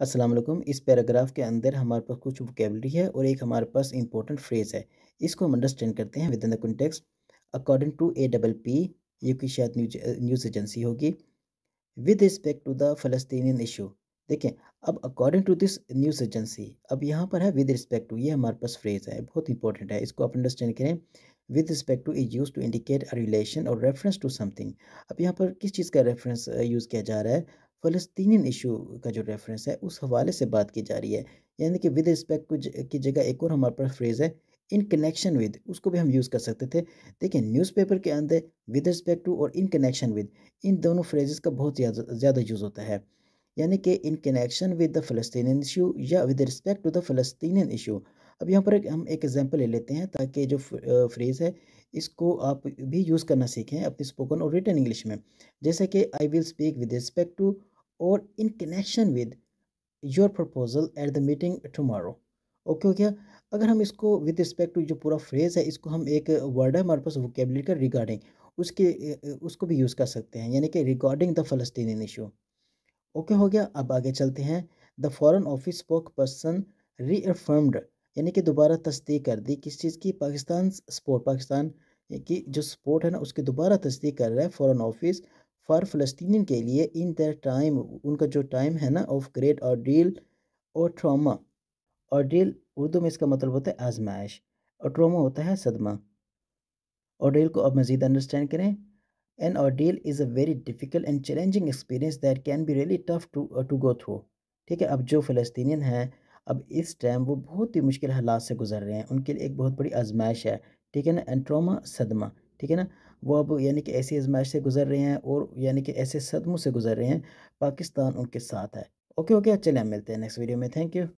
अस्सलाम वालेकुम। इस पैराग्राफ के अंदर हमारे पास कुछ वोकेबलरी है और एक हमारे पास इंपॉर्टेंट फ्रेज है। इसको हम अंडरस्टैंड करते हैं within the context. According to APP, ये कोई शायद न्यूज़ एजेंसी होगी। With respect to the Palestinian issue. देखें, अब according to this news agency, अब यहाँ पर है विद रिस्पेक्ट टू, ये हमारे पास फ्रेज है, बहुत इंपॉर्टेंट है, इसको आप अंडरस्टैंड करें। With respect to is use to indicate a relation और रेफरेंस टू समथिंग। अब यहाँ पर किस चीज़ का रेफरेंस यूज़ किया जा रहा है? फ़लस्तीनियन इशू का जो रेफरेंस है उस हवाले से बात की जा रही है। यानी कि विद रिस्पेक्ट की जगह एक और हमारे पास फ्रेज है इन कनेक्शन विद, उसको भी हम यूज़ कर सकते थे। देखिए, न्यूज़पेपर के अंदर विद रिस्पेक्ट टू और इन कनेक्शन विद, इन दोनों फ्रेजेस का बहुत ज़्यादा ज़्यादा यूज़ होता है। यानी कि in connection with the Palestinian issue या with respect to the Palestinian issue. अब यहाँ पर हम एक एग्जांपल ले लेते हैं ताकि जो फ्रेज़ है इसको आप भी यूज़ करना सीखें अपनी स्पोकन और रिटन इंग्लिश में। जैसे कि I will speak with respect to और in connection with your proposal at the meeting tomorrow. Okay हो गया। अगर हम इसको विद रिस्पेक्ट टू जो पूरा फ्रेज है इसको हम एक वर्ड है हमारे पास वोकेबलरी का रिगार्डिंग, उसको भी यूज़ कर सकते हैं, यानी कि regarding the Palestinian issue. Okay हो गया। अब आगे चलते हैं। The foreign office spokesperson reaffirmed, यानी कि दोबारा तस्दीक कर दी किस चीज़ की? पाकिस्तान की जो सपोर्ट है ना उसकी दोबारा तस्दीक कर रहा है फॉरेन ऑफिस फॉर फ़लस्तीनियन के लिए इन द टाइम, उनका जो टाइम है ना ऑफ ग्रेट ऑर्डील और ट्रॉमा। ऑर्डील उर्दू में इसका मतलब होता है आजमाइश और ट्रॉमा होता है सदमा। ऑर्डील को अब मज़ीद अंडरस्टैंड करें। An ordeal is a very difficult and challenging experience that can be really tough to go through. ठीक है, अब जो फ़लस्तीनियन हैं, अब इस टाइम वो बहुत ही मुश्किल हालात से गुज़र रहे हैं, उनके लिए एक बहुत बड़ी आज़माइश है। ठीक है ना? एंड ट्रॉमा सदमा, ठीक है ना? वो अब यानी कि ऐसी आज़माइश से गुज़र रहे हैं और यानी कि ऐसे सदमों से गुज़र रहे हैं, पाकिस्तान उनके साथ है। ओके, चलिए हम मिलते हैं नेक्स्ट वीडियो में। Thank you.